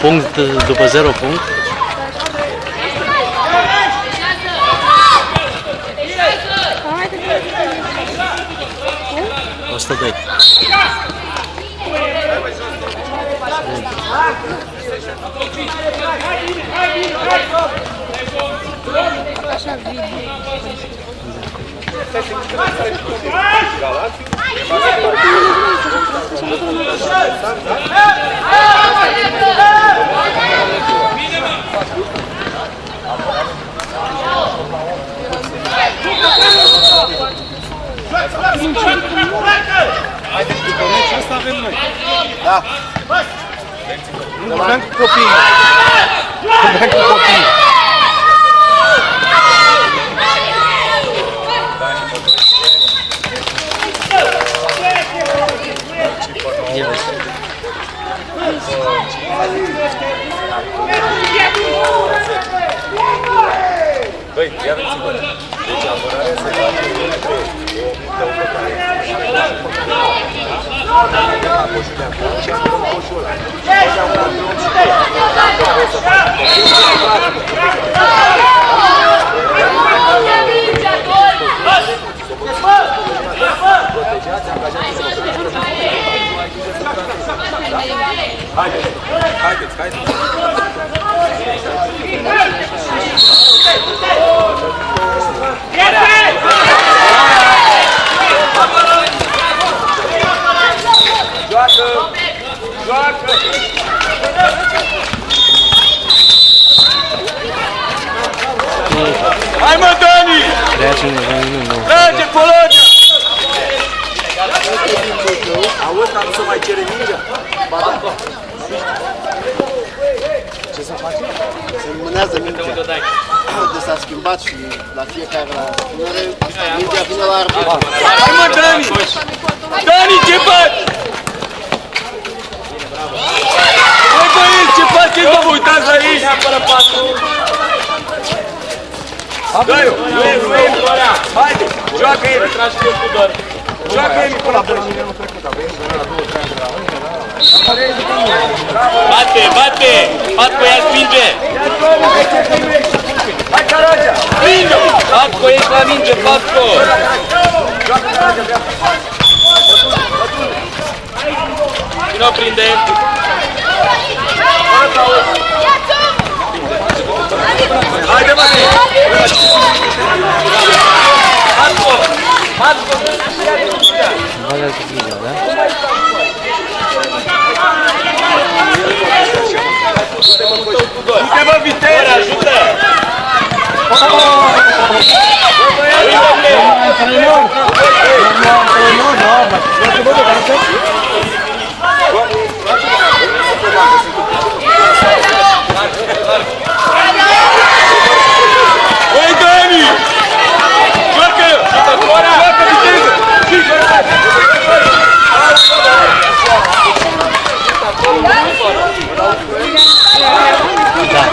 Punct după 0 punct. Asta 2. Așa video. Haideți, după meciul ăsta avem noi. Da. Nu vorbeam cu copiii. Vorbeam cu copiii. Băi, ia veți-vă. Deci apărarea se face de o mică ocupare. Ia coșul de acolo și apărăm coșul ăla. Și apărăm drum și dacă poți să faci protejați, angajați-vă. Haideți. Joacă! Hai mă, Dani! Trage, Polonea! Auzi, dar nu se mai cere mingea? Ba da. Ce să face? Se mânează mingea. De s-a schimbat și la fiecare la spunere, mingea vine la arbitru. Hai mă, Dani! Dani, ce faci? Băi, băieți, ce faceți, mă, vă uitați la ei? Dă-i-o! Haide, joacă el! Joacă el până la băieți! Bate! Patco ia spinge! Hai, Caragea! Spinge! Patco ești la minge, Patco! Joacă Caragea, vrea! Cine o prinde? Haide, mă! Patco! Uite, mă, viteză! Ajută! Băi, Dani! Joacă! Joacă viteză! Da.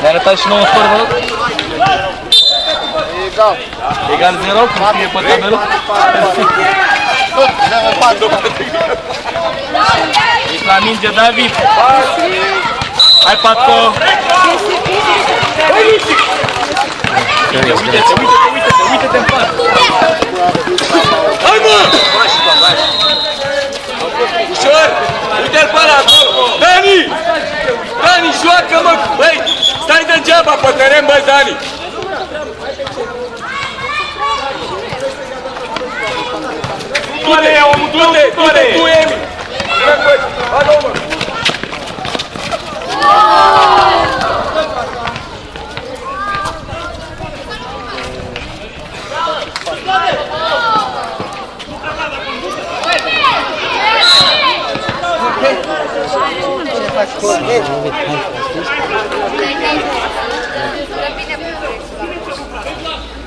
Ne-a arătat și nouă scor, vă rog? Egal. Egal 0, cum scrie pe tabelul? Ești la minge, David! Hai, Patco! Uite-te în față! Hai, mă! Ușor! Uite-l pe ăla! Dani! Dani, joacă, mă! Băi, stai degeaba pe teren, băi, Dani! Du-te, Emi! Hai, mă!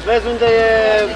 Vezi unde e...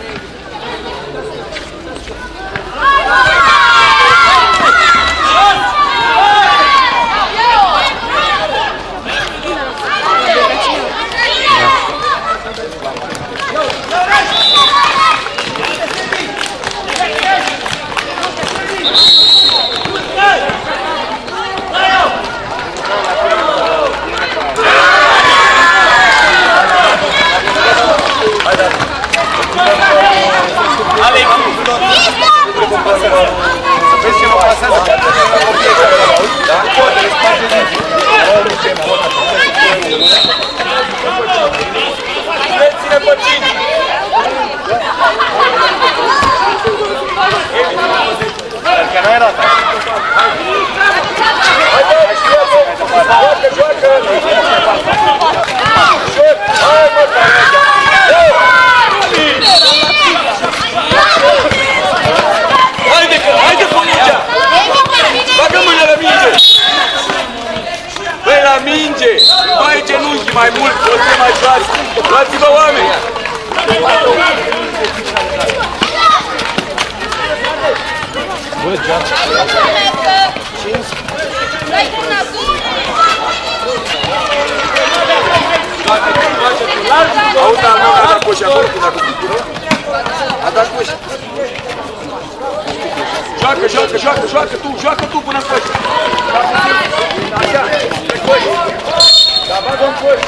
Auzi, am dat coș acolo când a cupit. A dat coș. Joacă tu până în coș. Așa, pe coș. Dar bagă în coș.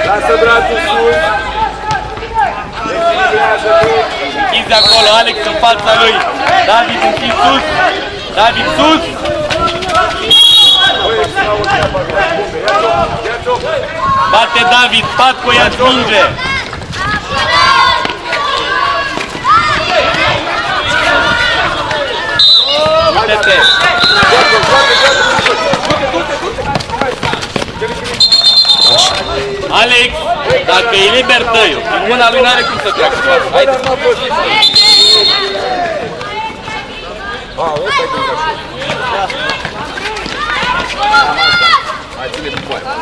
Lasă brațul sus. Închizi acolo, Alex în fața lui. David închis sus. David sus. Bate David, Patco ia-ți minge. Uite-te. Alex, dacă e liber, dă-i-o. Mâna lui n-are cum să treacă. Haide.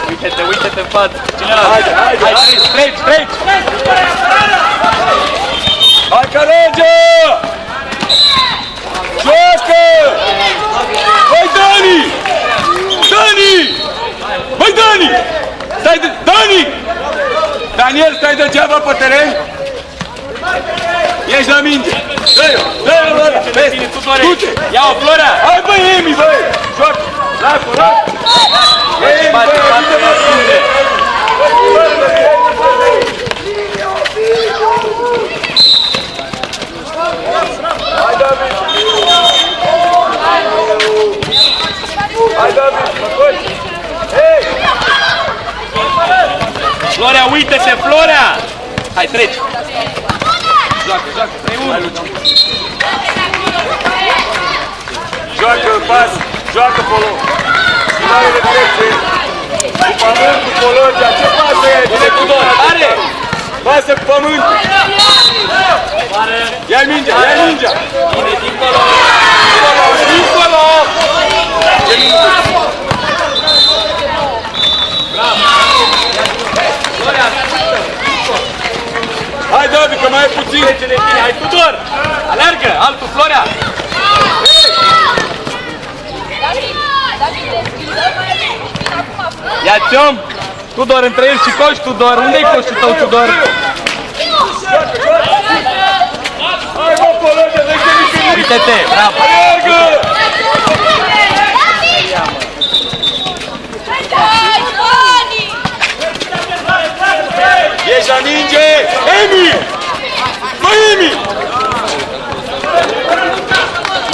Uite-te, uite-te în față. Haide, Treci. Hai că rege! Joacă! Băi, Dani! Băi, Dani! Dani! Daniel, stai degeaba pe teren? Ești la minge! Dă-i-o, Flora! Du-te! Ia-o, Flora! Hai, băi, Emi, băi! Joacă! Lasă! Emi, Bate, băi! Hai, David! Hai, David! Hei! Florea, uite-te, Florea! Hai, treci! Joacă, 3-1! Joacă, pas! Joacă, Polo! Schimbare de direcție! Cu pământ, cu Pologea! Ce pasă e? Vine cu dor! Are! Pasă cu pământ! Ia-i mingea! Bine, dincolo! Dincolo! Ce minge! Hai, David, că mai e puțin! Hai, Tudor! Alergă! Altul, Florea! Ia-ți om! Tudor, între el și coș, Tudor! Unde-i coșul tău, Tudor? Hai, mă, Pologea, de-i mică! Uite-te! Bravo! Alergă! Ești la minge! Emi! Bă, Emi!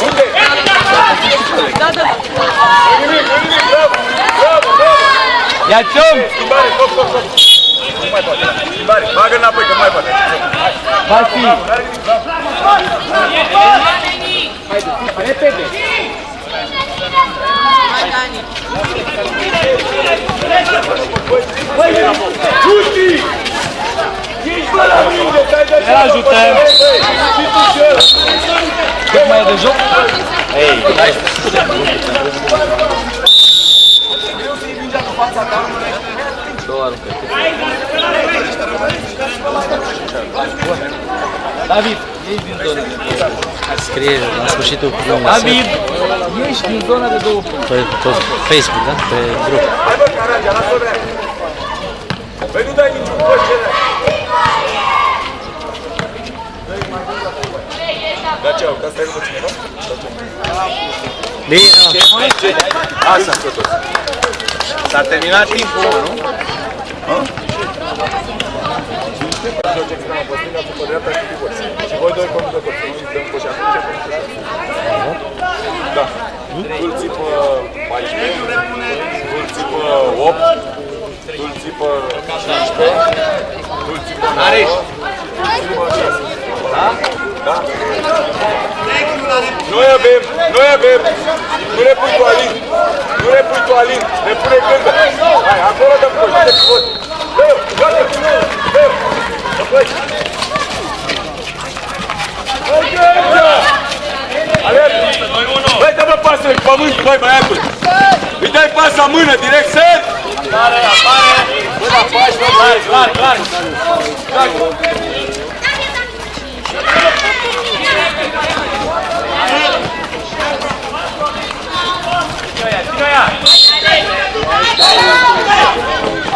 Unde? Nimic, bravo! Ia-ți om! Schimbare, stop! Nu mai poate, schimbare, bagă înapoi, că nu mai poate. Vasi! Repede! Justi! Ești bă la minge, stai de Ne ajutăm! Cât mai e de joc? Ei, hai! David, ieși din zona de 2 puncte. Scrie la sfârșitul programului. David, ieși din zona de 2 puncte. Pe Facebook, da? Pe grup. Hai bă, Caragea, lasă-o vrea! Păi nu dai niciun coș, ce dai? Da, ce-au, că asta e numai cineva? Bine, Asta am tot. S-a terminat timpul, nu? Joci extrema pe stânga, tu pe dreapta și divorț. Și voi doi conducători, să nu dăm coși atunci. Da. Tu-l ții pe 14, tu-l ții pe 8, tu-l ții pe 15, tu-l ții pe 9, tu-l ții pe 6. Da? Da? Noi avem, nu ne pui tu Alin, ne pune gândă. Hai, acolo dăm coși, de pivot. Dă-o, joacă, dă-o. Băi, dă-mă pasă pe pământ, băi, băiatul! Îi dai pas la mână, direct, set! Apare, apare! Clar, clar!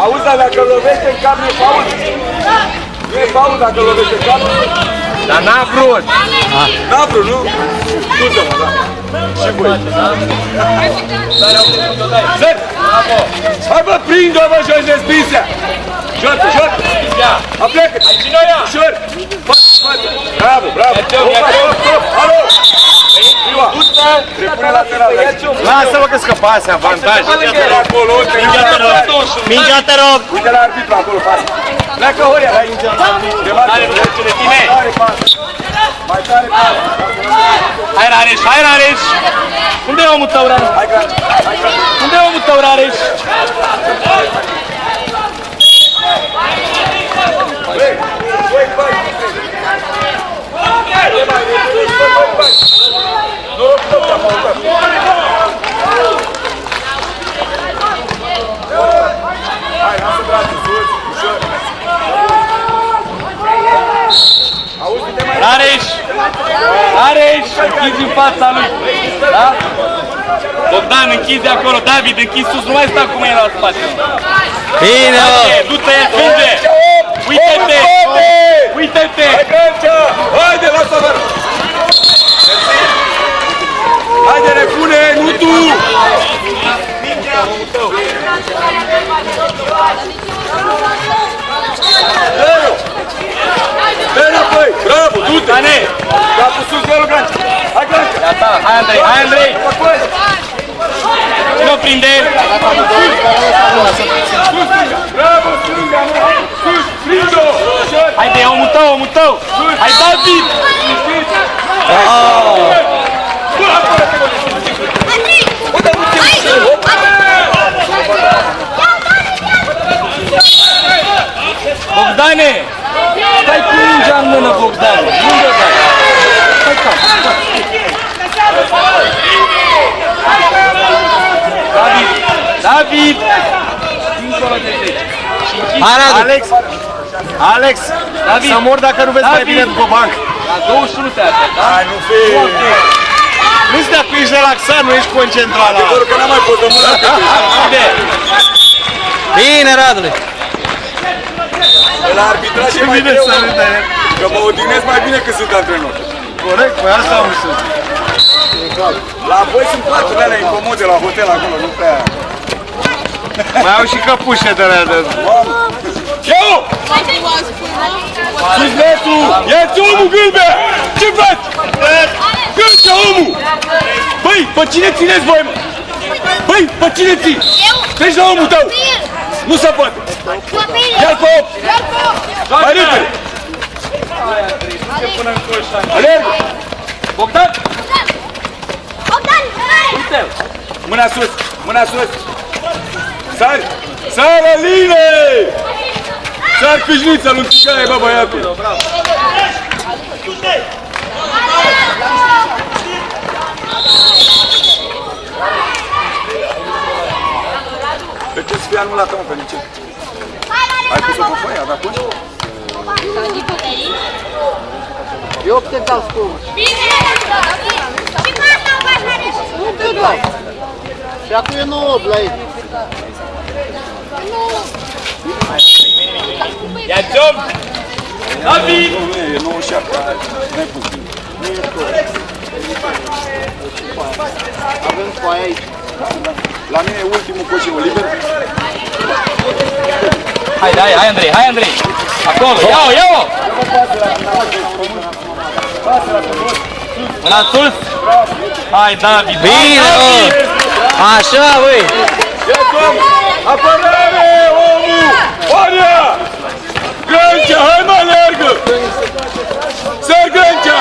Auzi, dar dacă lovește în cap, nu e faul? Nu e faul dacă lovește în cap? Dar n-a vrut! N-a vrut, nu? Scuză-mă, da. Și voi. Zet! Hai bă, prind-o, bă, jos de Spisea! Joacă, joacă! Aplecă! Ușor! Față! Bravo, bravo! Alo! Repune lateral! Lasă-mă că scăpase, avantaj! Mingea te rog! Uite la arbitru acolo, pasă! Pleacă Horia la aici! Are dreptul de tine! Mai tare pasă! Hai Rareș, hai Rareș! Unde e omul tău, Rareș? Hai Gaci! Unde e omul tău, Rareș? Băi, băi, băi! Noroc tău te-am autat! Hai, lasă brațul sus, ușor! Auzi, uite mai... Rareș! Rareș! Închizi în fața lui! Da? Bogdan, închizi acolo, David, închizi sus, nu mai sta cu mâine la spate! Bine, mă! Du-te, spinge! Uite-te! Uite-te! Hai, Gâncea! Haide, lasă-mă! Haide, repune, nu tu! Dă-o! Dă înapoi! Bravo, du-te! Capul sus, dă-l, Gâncea! Hai, Gâncea! Gata, hai Andrei, hai Andrei! Cine o prinde? Bravo, stânga, mă! Sus, prinde-o! Haide, omul tău, omul tău! Hai, David! Bogdane! Stai cu mingea în mână, Bogdane! Unde dai? Stai calm, David! David! Dincolo de tine! Hai, Radu! Alex! David! Să mor dacă nu vezi mai bine după banc! La 21 te arată, da? Hai, nu fi! Nu-ți dacă ești relaxat, nu ești concentrat la... Adevărul că n-am mai fost de mână pe Bine! Bine, Radule! la arbitraj e mai greu, că mă odihnesc mai bine când sunt antrenor. Corect, păi asta am zis. La voi sunt paturile alea incomode la hotel acolo, nu prea... Mai au și căpușe de alea de... Eu! Susnețu! Ia-ți omul, Gâlbea! Ce faci? Gâlbea, omul! Băi, pe cine țineți voi, mă? Băi, pe cine ții? Treci la omul tău! Nu se poate! Ia-l pe 8! Mai repede! Alergă! Bogdan! Bogdan! Mâna sus! Mâna sus! Sari! Sari la line! Sari câșnița lui Tigaie, bă, băiatul! De ce să fie anulat, mă, pe nici? Ai pus-o pe foaia, dar pus? Eu te dau scump. Nu te dau. Și acum e 9 la ei. Ia-ți om! David! Nu, e 97, n-ai pus bine. Avem foaia aici. La mine e ultimul coșiu liber. Hai Andrei, hai Andrei! Acolo, ia-o, ia-o! Mâna sus! Hai David! Bine, mă! Așa, băi! Ia-ți om! Apărare, omul! Oria! Gâncea, hai mă, alergă! Săr Gâncea!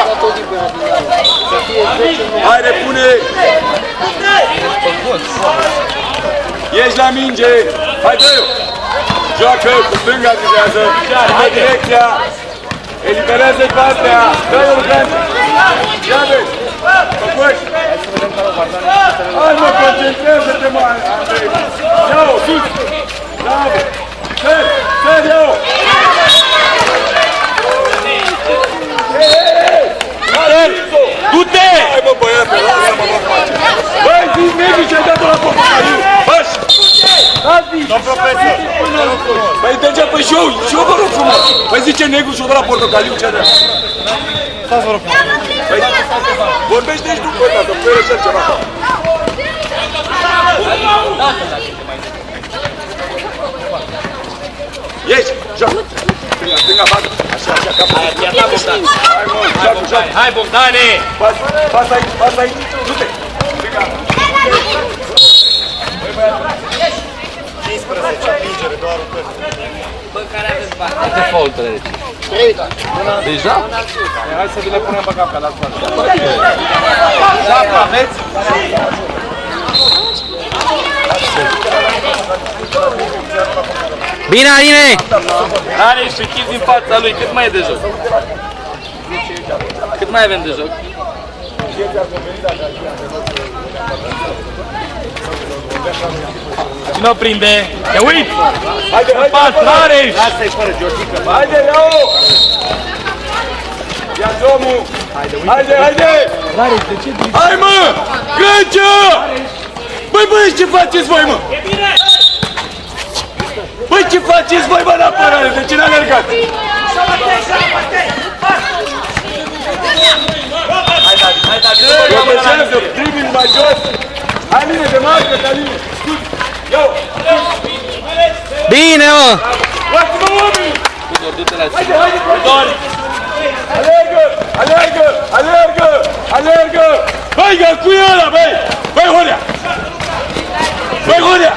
Hai, repune! Ești la minge! Hai, dă-o! Joacă, cu stânga vizează! Hai, direcția! Eliberează-i partea! Dă-i urgență! Ia vezi! Făcuși! Hai mă, concentrează-te, mă! Ia-o, sus! Bravo! Sări! Sări, ia-o! Du-te! Hai mă, băiate, lasă-mă, mă face! Băi, zi negru ce-ai dat-o la portocaliu! Baș! Domn profesor! Păi mergea pe show! Și-o vă rog frumos! Păi zice negru și-o dă la portocaliu, ce-a dat? Stați vă rog frumos! Păi, vorbește și tu cu ăsta, să-mi fere și-el ceva! Ieși! Joacă! Stânga, stânga, bagă! Așa, așa, capul! Ia ta, Bogdan! Hai mă, joacă, joacă! Hai, Bogdane! Pas aici, pas aici! Du-te! Stânga! 15 atingere, doar aruncări. Câte faultele deci? 3, da. Deja? Hai să vi le punem pe cap, că dați bani. Șapte aveți? Bine, Aline! Are și chizi din fața lui, cât mai e de joc? Cât mai avem de joc? Cine o prinde? Te uiți! Haide, haide! Pas, Rareș! Lasă-i fără Georgica! Haide, ia-o! Ia-ți omul! Haide, haide! Hai mă! Grăcea! Băi băieți, ce faceți voi, mă? Băi, ce faceți voi, mă, în apărare? De ce n-a alergat? Protejează, dribbling mai jos! Hai, Aline, de marcă, Aline! Ia-o! Bine, mă! Luați-mă, oamenii! Du-te la Haide, haide, haide! Alergă! Alergă! Alergă! Alergă! Băi, ia cu ăla, băi! Băi, Horea! Băi, Horea!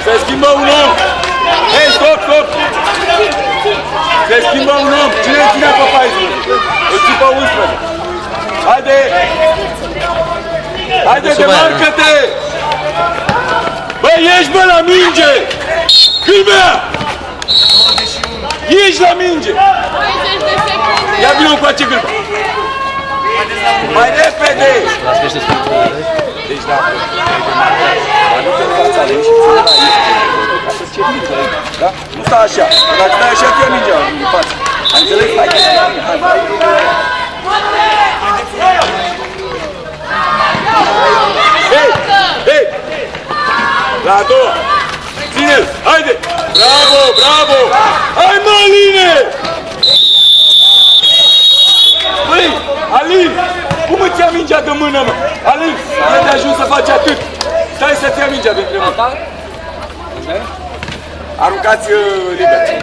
Se schimbă un om! Hei, stop, stop! Se schimbă un om! Cine ținea pe 14? Îl ții pe 11! Haide! Haide, demarcă-te! Băi, ieși, bă, la minge! Câlbea! Ieși la minge! Ia vină cu ace Câlbea! Mai repede! La sfârșit Deci da, aduce în fața lui și ține la ei. Ca să-ți cer mingea, da? Nu sta așa, dacă stai așa, ți-a mingea în față. Ai înțeles? Hai, hei, hei! La a doua! Ține-l! Haide! Bravo, bravo! Hai, mă, Aline! Băi, Alin! Cum îți ia mingea de mână, mă? Alin, nu te ajung să faci atât! Stai să-ți ia mingea dintre mână! Aruncați liber!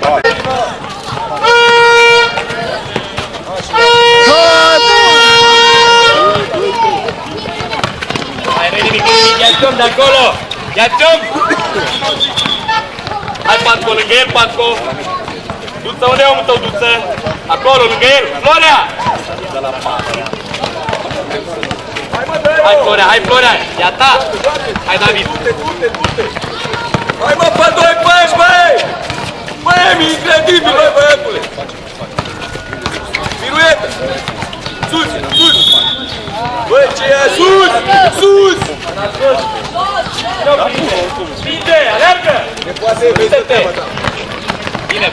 Hai, nu-i nimic, ia-ți-om de acolo! Ia-ți-om! Hai, Patco, lângă el, Patco! Duță, unde e omul tău, Duță? Acolo, lângă el! Florea! Hai, Florea, hai, Florea! Ia ta! Hai, David! Hai, mă, pe 2 pași, băi! Băi, e incredibil, băi, băiatule! Piruetă! Sus, sus! Băi, ce e? Sus! Sus! Prinde, aleargă! Uite-te! Bine!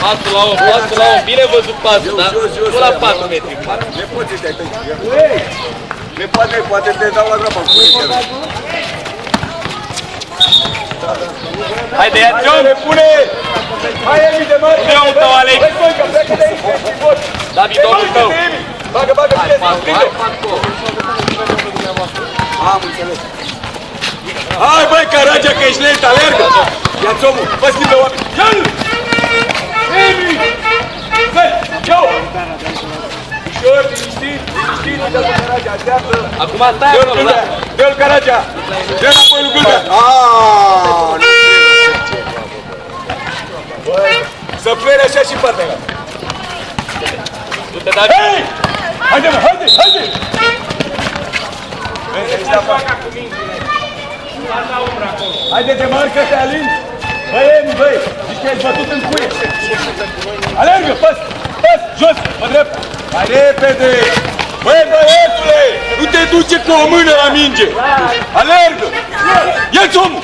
Pasul la om, pasul la om! Bine văzut pasul, da? Nu la 4 metri. Nepoții ăștia ai tăi. Poate te dau la groapă cu ei. Haide, ia-ți-om! Pune! Hai, Emi, de mare! Unde e omul tău, Alex? David, omul tău! Bagă, bagă, Hai, Patco, hai, Patco! Am înțeles. Hai, băi, Caragea, că ești lent, alergă! Ia-ți omul, bă, schimbă oameni! Ia-l! Emi! Hai, ia-o! Ușor, liniștit, liniștit, uite-l pe Caragea, așteaptă! Acum stai acolo, da? Dă-l, Caragea! Dă-l apoi lui Gâlbea! Aaaa! Să fere așa și partea ăla! Du-te, David! Hei! Haide, mă, haide, haide! Vezi, ești afară. Haide, demarcă-te, Alin! Băieni, băi! Zici că ai bătut în cuie! Alergă, păs! Păs! Jos! Mă drept! Mai repede! Băi, băietule! Nu te duce cu o mână la minge! Alergă! Ia-ți omul!